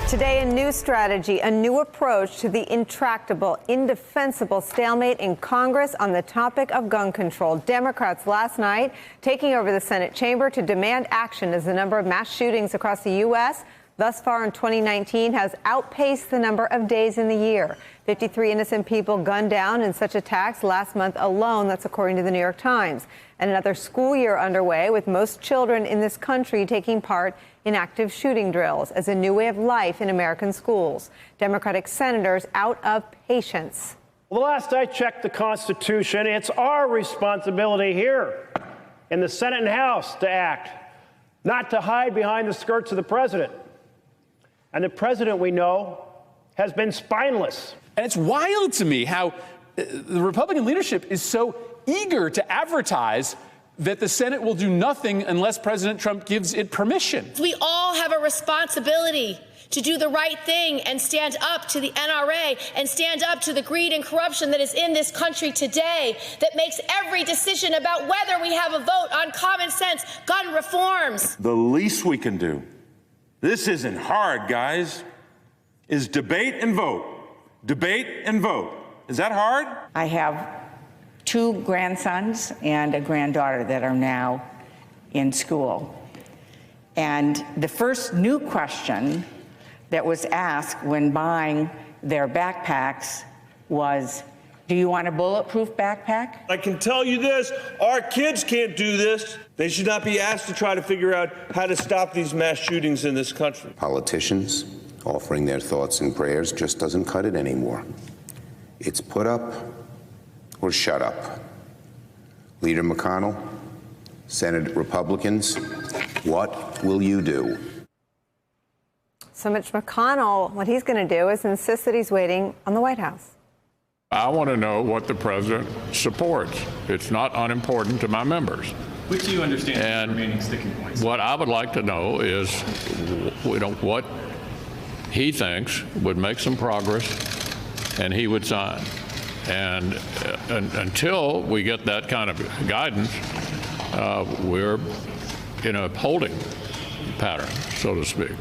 Today, a new strategy, a new approach to the intractable, indefensible stalemate in Congress on the topic of gun control. Democrats last night taking over the Senate chamber to demand action as the number of mass shootings across the U.S. thus far in 2019 has outpaced the number of days in the year. 53 innocent people gunned down in such attacks last month alone. That's according to the New York Times. And another school year underway with most children in this country taking part in active shooting drills as a new way of life in American schools. Democratic senators out of patience. Well, the last I checked the Constitution, it's our responsibility here in the Senate and House to act, not to hide behind the skirts of the president. And the president, we know, has been spineless. And it's wild to me how the Republican leadership is so eager to advertise that the Senate will do nothing unless President Trump gives it permission. We all have a responsibility to do the right thing and stand up to the NRA and stand up to the greed and corruption that is in this country today that makes every decision about whether we have a vote on common sense gun reforms. The least we can do, this isn't hard, guys, is debate and vote. Debate and vote. Is that hard? I have 2 grandsons and a granddaughter that are now in school. And the first new question that was asked when buying their backpacks was, do you want a bulletproof backpack? I can tell you this, our kids can't do this. They should not be asked to try to figure out how to stop these mass shootings in this country. Politicians offering their thoughts and prayers just doesn't cut it anymore. It's put up or shut up. Leader McConnell, Senate Republicans, what will you do? So Mitch McConnell, what he's going to do is insist that he's waiting on the White House. I want to know what the president supports. It's not unimportant to my members. Which do you understand as remaining sticking points? What I would like to know is what he thinks would make some progress and he would sign. And until we get that kind of guidance, we're in a holding pattern, so to speak.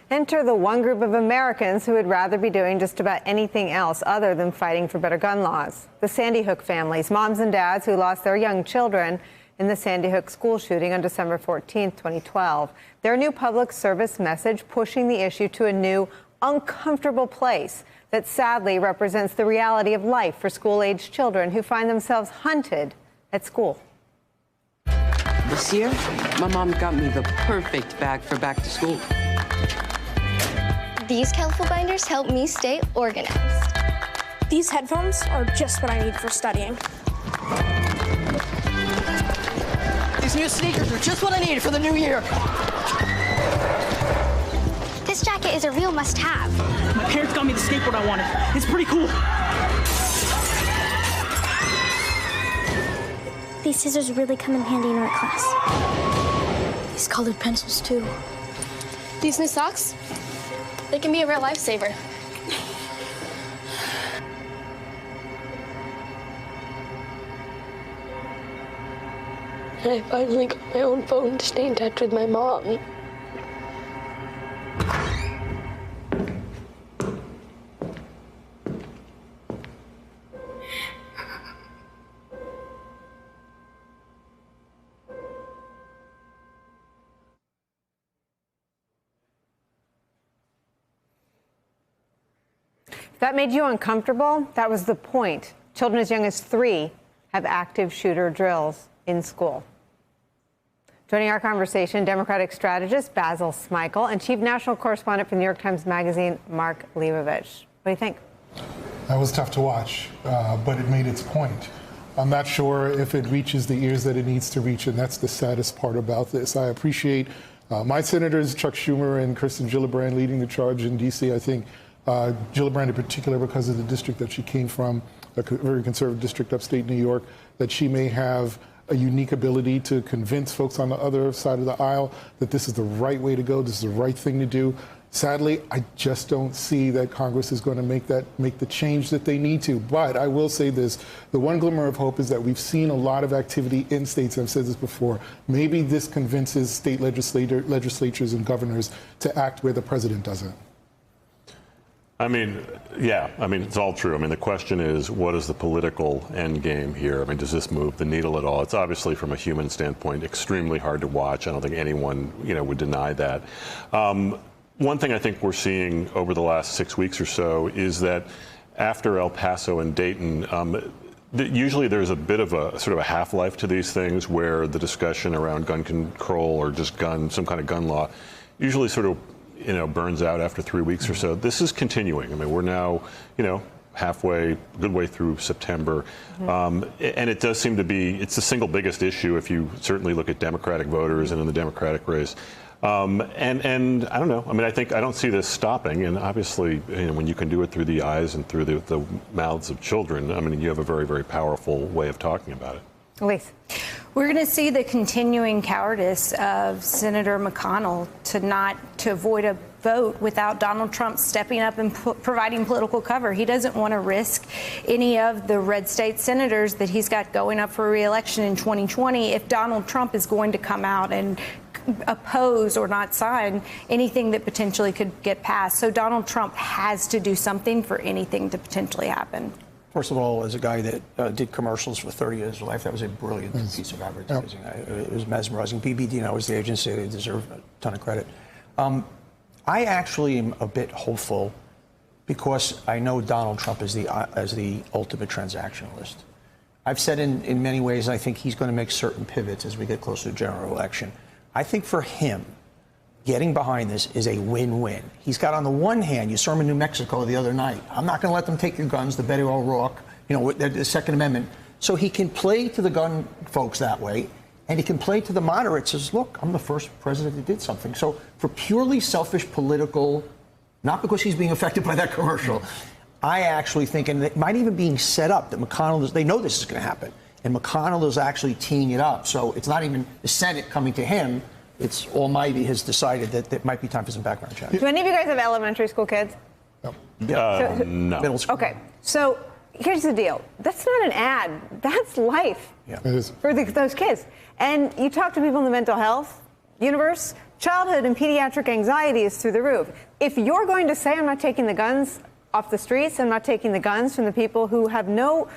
Enter the one group of Americans who would rather be doing just about anything else other than fighting for better gun laws. The Sandy Hook families, moms and dads who lost their young children in the Sandy Hook school shooting on December 14, 2012. Their new public service message pushing the issue to a new uncomfortable place that sadly represents the reality of life for school-aged children who find themselves hunted at school. This year, my mom got me the perfect bag for back to school. These colorful binders help me stay organized. These headphones are just what I need for studying. These new sneakers are just what I needed for the new year. This jacket is a real must-have. My parents got me the skateboard I wanted. It's pretty cool. These scissors really come in handy in art class. These colored pencils, too. These new socks, they can be a real lifesaver. I finally got my own phone to stay in touch with my mom. If that made you uncomfortable, that was the point. Children as young as 3 have active shooter drills in school. Joining our conversation, Democratic strategist Basil Smikle and Chief National Correspondent for New York Times Magazine, Mark Leibovich. What do you think? That was tough to watch, but it made its point. I'm not sure if it reaches the ears that it needs to reach, and that's the saddest part about this. I appreciate my senators, Chuck Schumer and Kirsten Gillibrand, leading the charge in D.C. I think Gillibrand in particular, because of the district that she came from, a very conservative district upstate New York, that she may have a unique ability to convince folks on the other side of the aisle that this is the right way to go, this is the right thing to do. Sadly, I just don't see that Congress is going to make the change that they need to. But I will say this, the one glimmer of hope is that we've seen a lot of activity in states, I've said this before, maybe this convinces state legislatures and governors to act where the president doesn't. I mean, yeah, I mean, it's all true. I mean, the question is, what is the political end game here? I mean, does this move the needle at all? It's obviously, from a human standpoint, extremely hard to watch. I don't think anyone, would deny that. One thing I think we're seeing over the last 6 weeks or so is that after El Paso and Dayton, usually there's a bit of a sort of a half-life to these things where the discussion around gun control or just some kind of gun law usually sort of, burns out after 3 weeks or so. This is continuing. I mean, we're now, good way through September. And it does seem to be, it's the single biggest issue if you certainly look at Democratic voters and in the Democratic race. And I don't know. I mean, I don't see this stopping. And obviously, when you can do it through the eyes and through the mouths of children, I mean, you have a very, very powerful way of talking about it. Elise. We're going to see the continuing cowardice of Senator McConnell to avoid a vote without Donald Trump stepping up and providing political cover. He doesn't want to risk any of the red state senators that he's got going up for re-election in 2020 if Donald Trump is going to come out and oppose or not sign anything that potentially could get passed. So Donald Trump has to do something for anything to potentially happen. First of all, as a guy that did commercials for 30 years of life, that was a brilliant piece of advertising. It was mesmerizing. BBD was the agency. They deserve a ton of credit. I actually am a bit hopeful because I know Donald Trump as the ultimate transactionalist. I've said in many ways I think he's going to make certain pivots as we get closer to the general election. I think for him, getting behind this is a win-win. He's got, on the one hand, you saw him in New Mexico the other night. I'm not going to let them take your guns, the Beto O'Rourke, the Second Amendment. So he can play to the gun folks that way, and he can play to the moderates as, look, I'm the first president that did something. So for purely selfish political, not because he's being affected by that commercial, I actually think, and it might even being set up, that McConnell, they know this is going to happen, and McConnell is actually teeing it up. So it's not even the Senate coming to him. It's Almighty has decided that it might be time for some background checks. Do any of you guys have elementary school kids? No. No. Middle school. Okay, so here's the deal. That's not an ad. That's life for those kids. And you talk to people in the mental health universe, childhood and pediatric anxiety is through the roof. If you're going to say, I'm not taking the guns off the streets, I'm not taking the guns from the people who have no,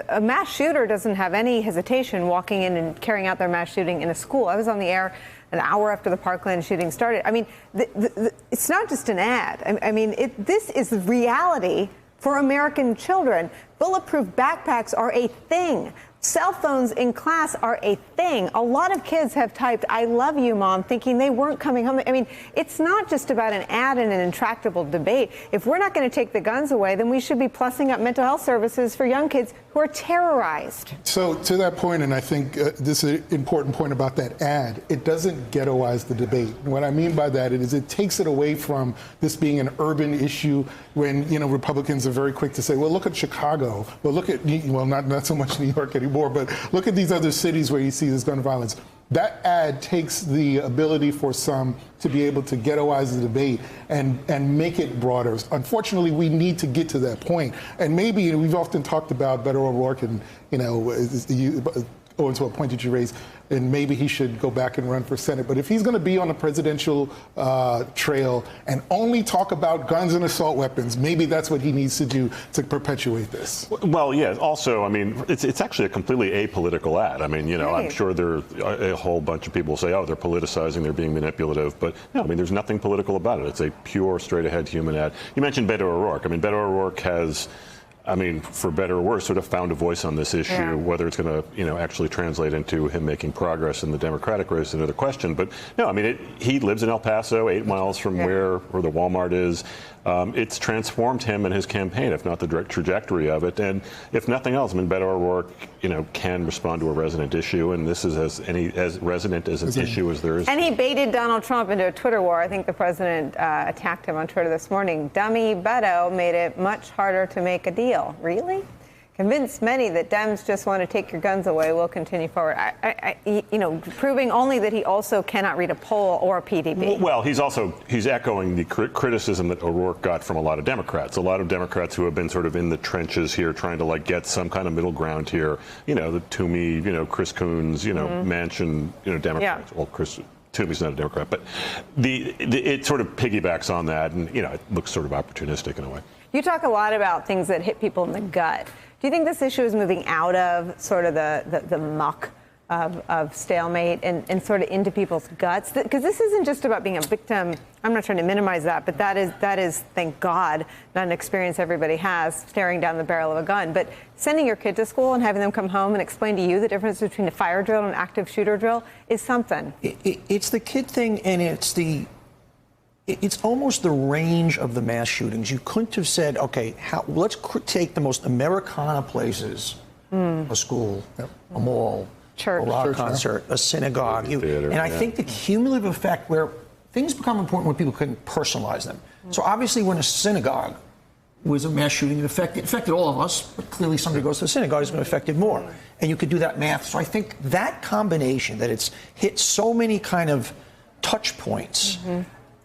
a mass shooter doesn't have any hesitation walking in and carrying out their mass shooting in a school. I was on the air an hour after the Parkland shooting started. I mean, it's not just an ad. I mean, this is reality for American children. Bulletproof backpacks are a thing. Cell phones in class are a thing. A lot of kids have typed, I love you, Mom, thinking they weren't coming home. I mean, it's not just about an ad and an intractable debate. If we're not going to take the guns away, then we should be plussing up mental health services for young kids who are terrorized. So to that point, and I think this is an important point about that ad, it doesn't ghettoize the debate. And what I mean by that is it takes it away from this being an urban issue when, Republicans are very quick to say, well, look at Chicago. Well, look at, not so much New York anymore, but look at these other cities where you see this gun violence. That ad takes the ability for some to be able to ghettoize the debate and make it broader. Unfortunately, we need to get to that point. And maybe we've often talked about Beto O'Rourke and, owing to a point that you raised, and maybe he should go back and run for Senate. But if he's going to be on the presidential trail and only talk about guns and assault weapons, maybe that's what he needs to do to perpetuate this. Well, yeah. Also, I mean, it's actually a completely apolitical ad. I mean, I'm sure there are a whole bunch of people say, oh, they're politicizing, they're being manipulative. But no, I mean, there's nothing political about it. It's a pure, straight-ahead human ad. You mentioned Beto O'Rourke. I mean, Beto O'Rourke has, for better or worse, sort of found a voice on this issue. Whether it's going to, actually translate into him making progress in the Democratic race is another question. But no, I mean, he lives in El Paso, 8 miles from where the Walmart is. It's transformed him and his campaign, if not the direct trajectory of it. And if nothing else, I mean, Beto O'Rourke, can respond to a resident issue, and this is as resident as an issue as there is. And he baited Donald Trump into a Twitter war. I think the president attacked him on Twitter this morning. Dummy Beto made it much harder to make a deal. Really? convinced many that Dems just want to take your guns away, will continue forward. Proving only that he also cannot read a poll or a PDB. Well, he's echoing the criticism that O'Rourke got from a lot of Democrats. A lot of Democrats who have been sort of in the trenches here, trying to get some kind of middle ground here. The Toomey, Chris Coons, Manchin, Democrats. Yeah. Well, Toomey's not a Democrat, but it sort of piggybacks on that, and it looks sort of opportunistic in a way. You talk a lot about things that hit people in the gut. Do you think this issue is moving out of sort of the muck of stalemate and sort of into people's guts? Because this isn't just about being a victim. I'm not trying to minimize that, but that is, thank God, not an experience everybody has, staring down the barrel of a gun. But sending your kid to school and having them come home and explain to you the difference between a fire drill and an active shooter drill is something. It's the kid thing, and it's almost the range of the mass shootings. You couldn't have said, okay, let's take the most Americana places, a school, a mall, church, a rock concert, a synagogue. Theater, I think the cumulative effect where things become important when people couldn't personalize them. So obviously when a synagogue was a mass shooting, it affected all of us, but clearly somebody goes to the synagogue is going to affect it more. And you could do that math. So I think that combination, that it's hit so many kind of touch points,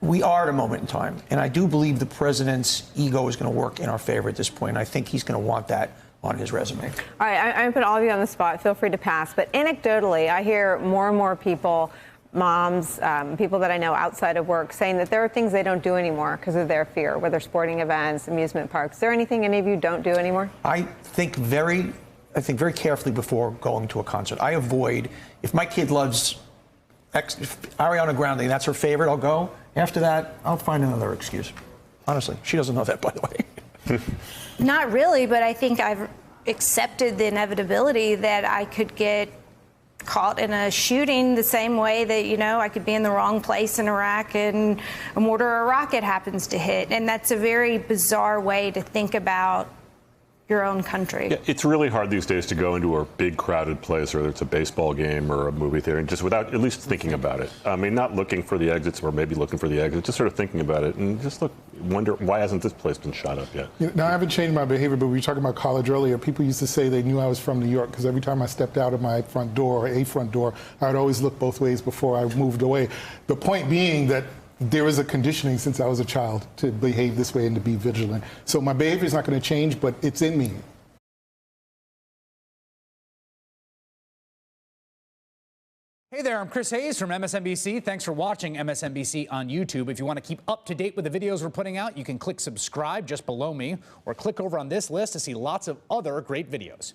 we are at a moment in time. And I do believe the president's ego is going to work in our favor at this point. And I think he's going to want that on his resume. All right, I'm going to put all of you on the spot. Feel free to pass. But anecdotally, I hear more and more people, moms, people that I know outside of work, saying that there are things they don't do anymore because of their fear, whether sporting events, amusement parks. Is there anything any of you don't do anymore? I think very carefully before going to a concert. I avoid, if my kid loves Ariana Grande, that's her favorite, I'll go. After that, I'll find another excuse. Honestly, she doesn't know that, by the way. Not really, but I think I've accepted the inevitability that I could get caught in a shooting the same way that, I could be in the wrong place in Iraq and a mortar or a rocket happens to hit. And that's a very bizarre way to think about your own country. Yeah, it's really hard these days to go into a big crowded place, whether it's a baseball game or a movie theater, and just without at least thinking about it. I mean, not looking for the exits or maybe looking for the exits, just sort of thinking about it and just wonder, why hasn't this place been shot up yet? Now, I haven't changed my behavior, but we were talking about college earlier. People used to say they knew I was from New York because every time I stepped out of my front door or a front door, I would always look both ways before I moved away. The point being that there was a conditioning since I was a child to behave this way and to be vigilant. So my behavior is not going to change, but it's in me. Hey there, I'm Chris Hayes from MSNBC. Thanks for watching MSNBC on YouTube. If you want to keep up to date with the videos we're putting out, you can click subscribe just below me or click over on this list to see lots of other great videos.